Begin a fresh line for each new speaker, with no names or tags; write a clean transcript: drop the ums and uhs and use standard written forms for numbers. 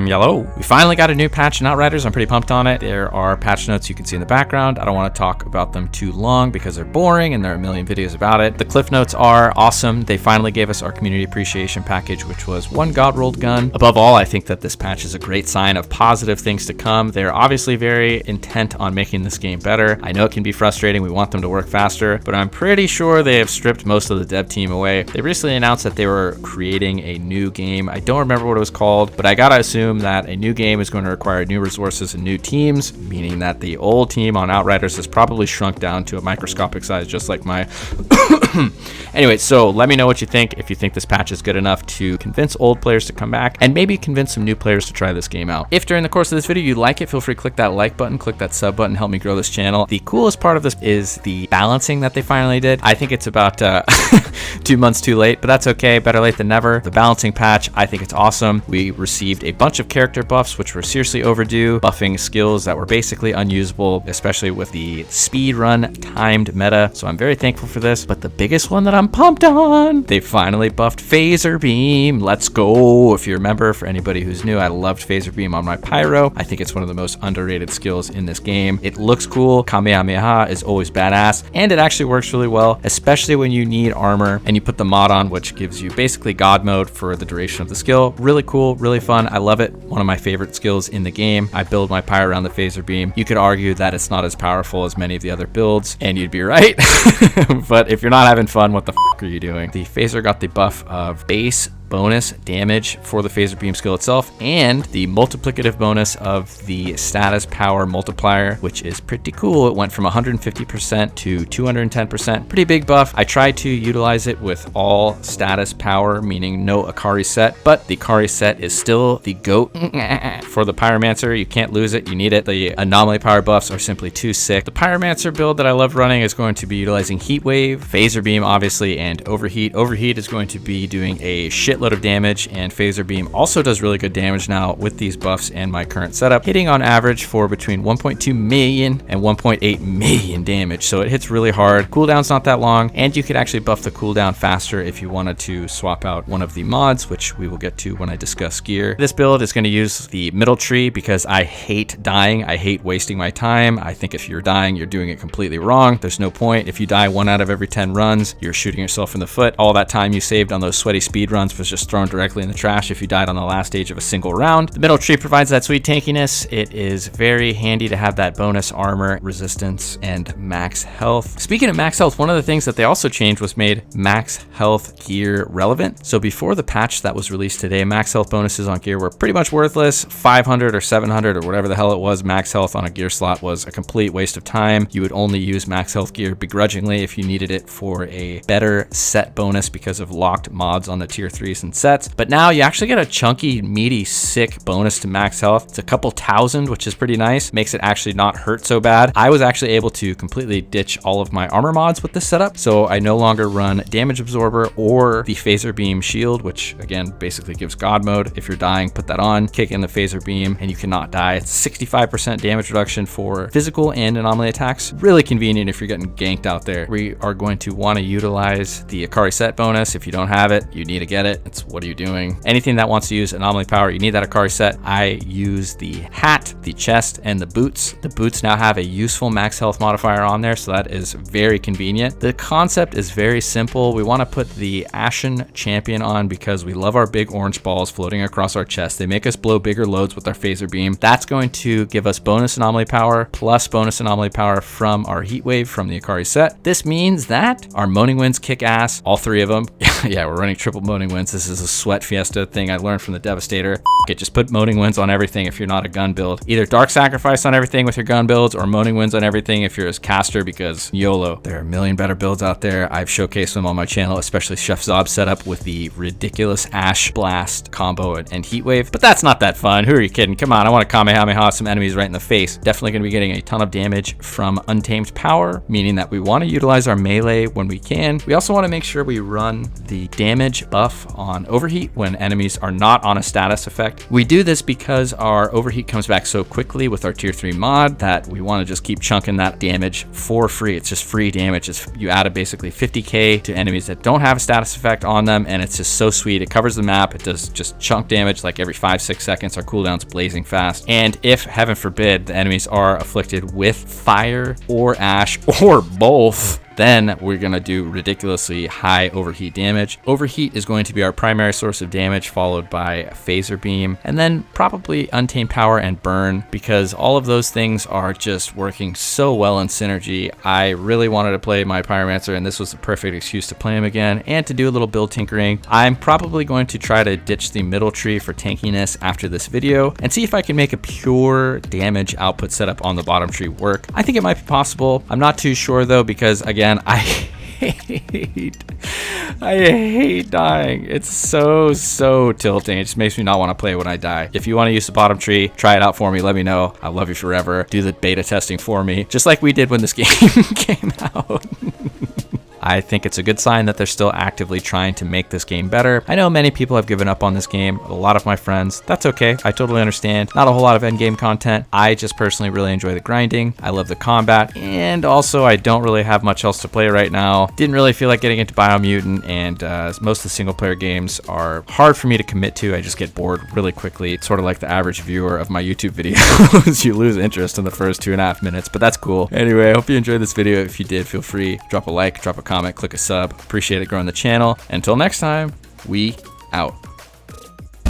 Yellow. We finally got a new patch in Outriders. I'm pretty pumped on it. There are patch notes you can see in the background. I don't want to talk about them too long because they're boring and there are a million videos about it. The cliff notes are awesome. They finally gave us our community appreciation package, which was 1 god rolled gun. Above all, I think that this patch is a great sign of positive things to come. They're obviously very intent on making this game better. I know it can be frustrating. We want them to work faster, but I'm pretty sure they have stripped most of the dev team away. They recently announced that they were creating a new game. I don't remember what it was called, but I gotta assume that a new game is going to require new resources and new teams, meaning that the old team on Outriders has probably shrunk down to a microscopic size, just like my anyway, so let me know what you think, if you think this patch is good enough to convince old players to come back and maybe convince some new players to try this game out. If during the course of this video you like it, feel free to click that like button, click that sub button, help me grow this channel. The coolest part of this is the balancing that they finally did. I think it's about 2 months too late, but that's okay. Better late than never. The balancing patch, I think it's awesome. We received a bunch of character buffs, which were seriously overdue, buffing skills that were basically unusable, especially with the speed run timed meta. So I'm very thankful for this, but the biggest one that I'm pumped on, they finally buffed Fazer Beam. Let's go. If you remember, for anybody who's new, I loved Fazer Beam on my Pyro. I think it's one of the most underrated skills in this game. It looks cool. Kamehameha is always badass, and it actually works really well, especially when you need armor and you put the mod on, which gives you basically god mode for the duration of the skill. Really cool, really fun. I love it. One of my favorite skills in the game. I build my Pyro around the Fazer Beam. You could argue that it's not as powerful as many of the other builds, and you'd be right. But if you're not having fun, what the f are you doing? The Fazer got the buff of base bonus damage for the Fazer Beam skill itself and the multiplicative bonus of the status power multiplier, which is pretty cool. It went from 150% to 210%. Pretty big buff. I tried to utilize it with all status power, meaning no Acari set, but the Acari set is still the GOAT for the Pyromancer. You can't lose it. You need it. The anomaly power buffs are simply too sick. The Pyromancer build that I love running is going to be utilizing heatwave, Fazer Beam obviously, and overheat. Overheat is going to be doing a shitload of damage, and Fazer Beam also does really good damage now with these buffs and my current setup, hitting on average for between 1.2 million and 1.8 million damage. So it hits really hard. Cooldown's not that long, and you could actually buff the cooldown faster if you wanted to swap out one of the mods, which we will get to when I discuss gear. This build is going to use the middle tree because I hate dying. I hate wasting my time. I think if you're dying, you're doing it completely wrong. There's no point. If you die 1 out of every 10 runs, you're shooting yourself in the foot. All that time you saved on those sweaty speed runs was just thrown directly in the trash if you died on the last stage of a single round. The middle tree provides that sweet tankiness. It is very handy to have that bonus armor, resistance, and max health. Speaking of max health, one of the things that they also changed was made max health gear relevant. So before the patch that was released today, max health bonuses on gear were pretty much worthless. 500 or 700 or whatever the hell it was, max health on a gear slot was a complete waste of time. You would only use max health gear begrudgingly if you needed it for a better set bonus because of locked mods on the tier 3s and sets. But now you actually get a chunky, meaty, sick bonus to max health. It's a couple thousand, which is pretty nice. Makes it actually not hurt so bad. I was actually able to completely ditch all of my armor mods with this setup, so I no longer run damage absorber or the Fazer Beam shield, which again basically gives god mode. If you're dying, put that on, kick in the Fazer Beam, and you cannot die. It's 65% damage reduction for physical and anomaly attacks. Really convenient if you're getting ganked out there. We are going to want to utilize the Acari set bonus. If you don't have it, you need to get it. It's what are you doing? Anything that wants to use anomaly power, you need that Acari set. I use the hat, the chest, and the boots. The boots now have a useful max health modifier on there, so that is very convenient. The concept is very simple. We want to put the Ashen Champion on because we love our big orange balls floating across our chest. They make us blow bigger loads with our Fazer Beam. That's going to give us bonus anomaly power plus bonus anomaly power from our heatwave from the Acari set. This means that our moaning winds kick ass, all 3 of them. Yeah, we're running triple moaning winds. This is a sweat fiesta thing I learned from the Devastator. It, just put moaning winds on everything if you're not a gun build. Either dark sacrifice on everything with your gun builds or moaning winds on everything if you're a caster, because YOLO. There are a million better builds out there. I've showcased them on my channel, especially Chef Zob's setup with the ridiculous Ash Blast combo and Heatwave, but that's not that fun. Who are you kidding? Come on, I want to Kamehameha some enemies right in the face. Definitely going to be getting a ton of damage from Untamed Power, meaning that we want to utilize our melee when we can. We also want to make sure we run the damage buff on overheat when enemies are not on a status effect. We do this because our overheat comes back so quickly with our tier 3 mod that we want to just keep chunking that damage for free. It's just free damage. You add basically 50k to enemies that don't have a status effect on them, and it's just so sweet. It covers the map. It does just chunk damage like every 5-6 seconds. Our cooldown's blazing fast. And if, heaven forbid, the enemies are afflicted with fire or ash or both, then we're gonna do ridiculously high overheat damage. Overheat is going to be our primary source of damage, followed by Fazer Beam, and then probably Untamed Power and Burn, because all of those things are just working so well in synergy. I really wanted to play my Pyromancer, and this was the perfect excuse to play him again and to do a little build tinkering. I'm probably going to try to ditch the middle tree for tankiness after this video and see if I can make a pure damage output setup on the bottom tree work. I think it might be possible. I'm not too sure though, because again, I hate dying. It's so tilting. It just makes me not want to play when I die. If you want to use the bottom tree, try it out for me. Let me know. I love you forever. Do the beta testing for me, just like we did when this game came out. I think it's a good sign that they're still actively trying to make this game better. I know many people have given up on this game, a lot of my friends. That's okay. I totally understand. Not a whole lot of end game content. I just personally really enjoy the grinding. I love the combat, and also I don't really have much else to play right now. Didn't really feel like getting into Biomutant, and most of the single player games are hard for me to commit to. I just get bored really quickly. It's sort of like the average viewer of my YouTube videos. You lose interest in the first 2.5 minutes, but that's cool. Anyway, I hope you enjoyed this video. If you did, feel free, drop a like, drop a comment, click a sub. Appreciate it growing the channel. Until next time, we out.